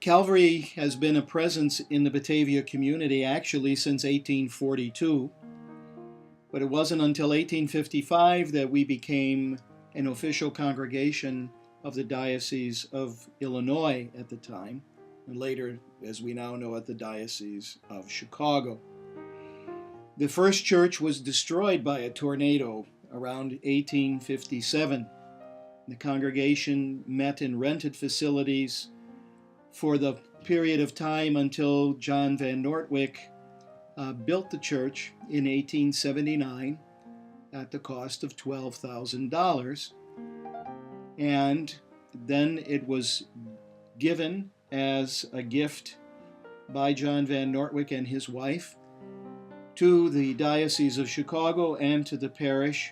Calvary has been a presence in the Batavia community actually since 1842, but it wasn't until 1855 that we became an official congregation of the Diocese of Illinois at the time, and later, as we now know it, the Diocese of Chicago. The first church was destroyed by a tornado around 1857. The congregation met in rented facilities for the period of time until John Van Noordwijk built the church in 1879 at the cost of $12,000. And then it was given as a gift by John Van Noordwijk and his wife to the Diocese of Chicago and to the parish.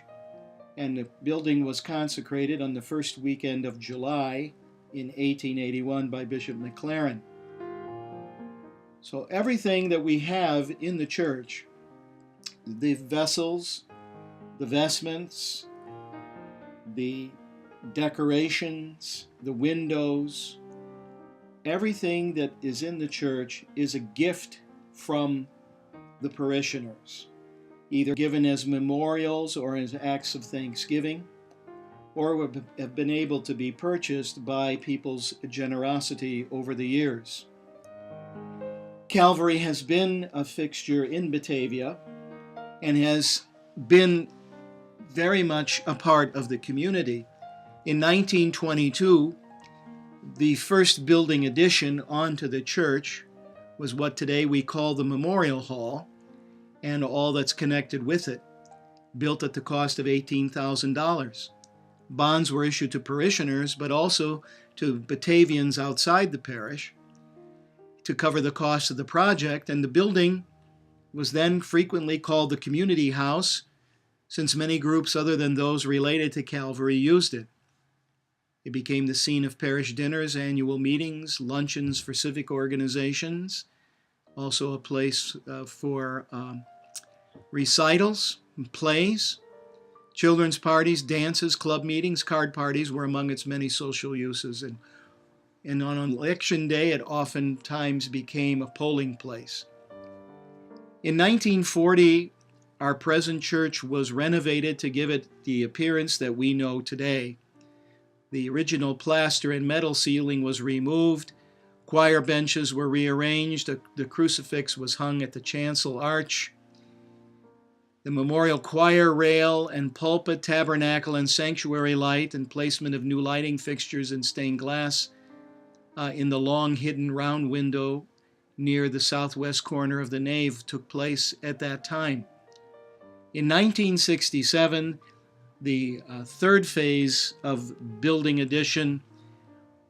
And the building was consecrated on the first weekend of July in 1881 by Bishop McLaren. So everything that we have in the church, the vessels, the vestments, the decorations, the windows, everything that is in the church is a gift from the parishioners, either given as memorials or as acts of thanksgiving, or have been able to be purchased by people's generosity over the years. Calvary has been a fixture in Batavia and has been very much a part of the community. In 1922, the first building addition onto the church was what today we call the Memorial Hall and all that's connected with it, built at the cost of $18,000. Bonds were issued to parishioners, but also to Batavians outside the parish to cover the cost of the project, and the building was then frequently called the Community House, since many groups other than those related to Calvary used it. It became the scene of parish dinners, annual meetings, luncheons for civic organizations, also a place for recitals and plays. Children's parties, dances, club meetings, card parties were among its many social uses. And on election day, it oftentimes became a polling place. In 1940, our present church was renovated to give it the appearance that we know today. The original plaster and metal ceiling was removed, choir benches were rearranged, the crucifix was hung at the chancel arch. The memorial choir rail and pulpit, tabernacle, and sanctuary light and placement of new lighting fixtures in stained glass in the long hidden round window near the southwest corner of the nave took place at that time. In 1967, the third phase of building addition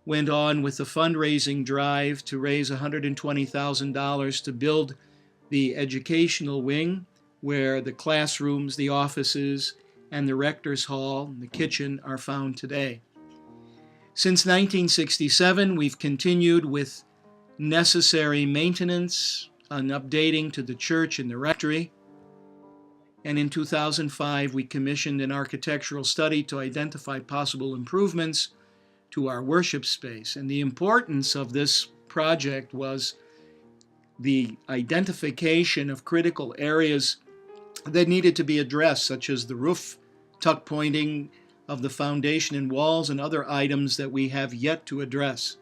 went on with the fundraising drive to raise $120,000 to build the educational wing, where the classrooms, the offices, and the rector's hall and the kitchen are found today. Since 1967, we've continued with necessary maintenance and updating to the church and the rectory. And in 2005, we commissioned an architectural study to identify possible improvements to our worship space. And the importance of this project was the identification of critical areas that needed to be addressed, such as the roof, tuck pointing of the foundation and walls, and other items that we have yet to address.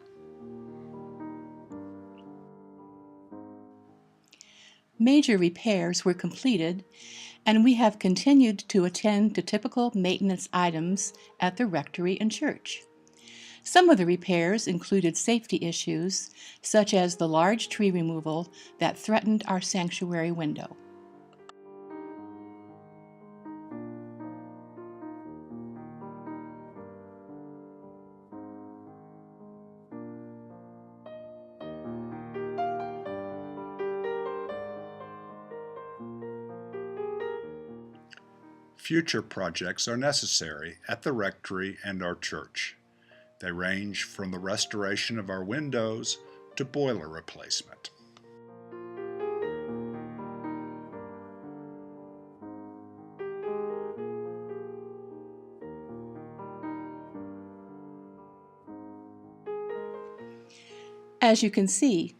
Major repairs were completed, and we have continued to attend to typical maintenance items at the rectory and church. Some of the repairs included safety issues, such as the large tree removal that threatened our sanctuary window. Future projects are necessary at the rectory and our church. They range from the restoration of our windows to boiler replacement. As you can see,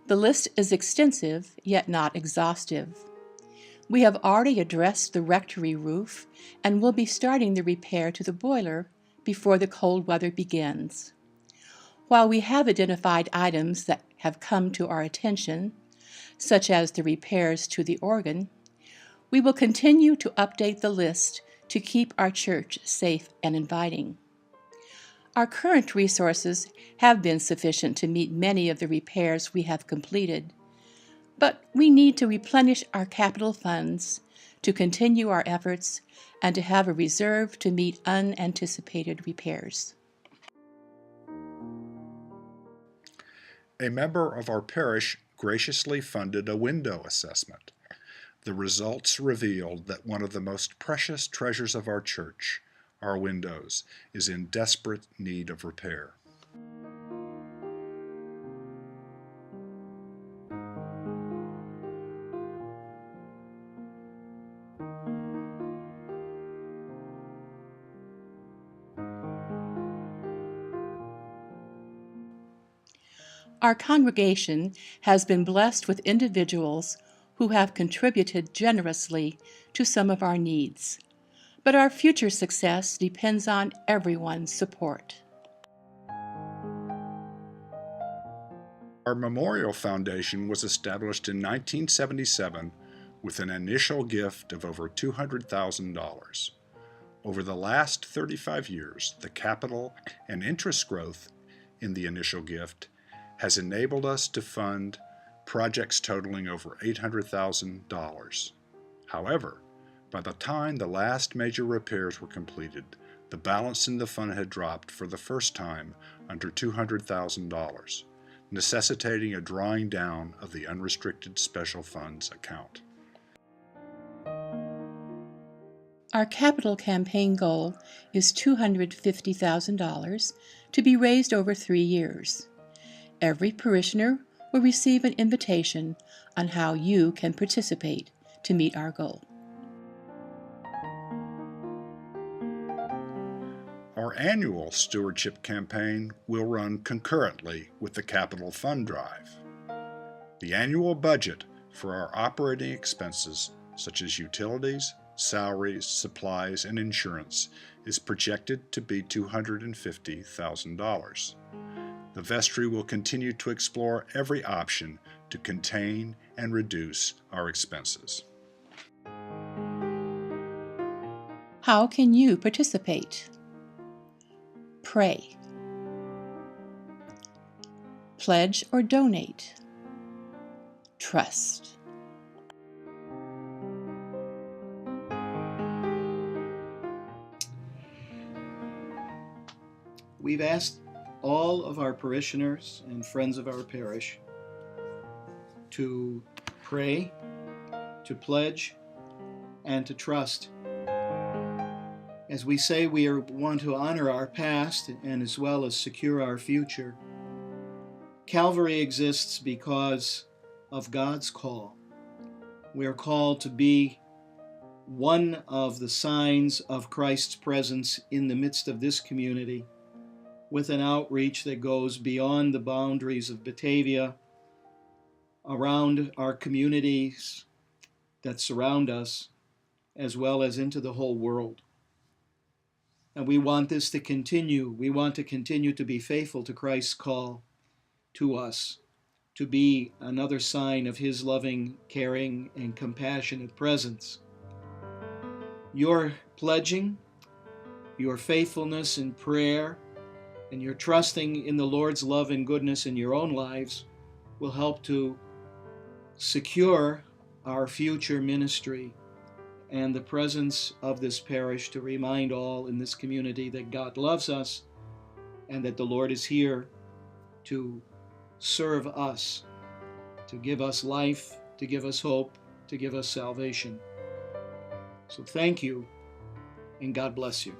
the list is extensive, yet not exhaustive. We have already addressed the rectory roof and will be starting the repair to the boiler before the cold weather begins. While we have identified items that have come to our attention, such as the repairs to the organ, we will continue to update the list to keep our church safe and inviting. Our current resources have been sufficient to meet many of the repairs we have completed, but we need to replenish our capital funds to continue our efforts and to have a reserve to meet unanticipated repairs. A member of our parish graciously funded a window assessment. The results revealed that one of the most precious treasures of our church, our windows, is in desperate need of repair. Our congregation has been blessed with individuals who have contributed generously to some of our needs, but our future success depends on everyone's support. Our Memorial Foundation was established in 1977 with an initial gift of over $200,000. Over the last 35 years, the capital and interest growth in the initial gift has enabled us to fund projects totaling over $800,000. However, by the time the last major repairs were completed, the balance in the fund had dropped for the first time under $200,000, necessitating a drawing down of the unrestricted special funds account. Our capital campaign goal is $250,000 to be raised over 3 years. Every parishioner will receive an invitation on how you can participate to meet our goal. Our annual stewardship campaign will run concurrently with the capital fund drive. The annual budget for our operating expenses, such as utilities, salaries, supplies, and insurance, is projected to be $250,000. The vestry will continue to explore every option to contain and reduce our expenses. How can you participate? Pray. Pledge or donate. Trust. We've asked all of our parishioners and friends of our parish to pray, to pledge, and to trust. As we say, we want to honor our past and as well as secure our future. Calvary exists because of God's call. We are called to be one of the signs of Christ's presence in the midst of this community, with an outreach that goes beyond the boundaries of Batavia, around our communities that surround us, as well as into the whole world. And we want this to continue. We want to continue to be faithful to Christ's call to us, to be another sign of His loving, caring, and compassionate presence. Your pledging, your faithfulness in prayer, and your trusting in the Lord's love and goodness in your own lives will help to secure our future ministry and the presence of this parish, to remind all in this community that God loves us and that the Lord is here to serve us, to give us life, to give us hope, to give us salvation. So thank you, and God bless you.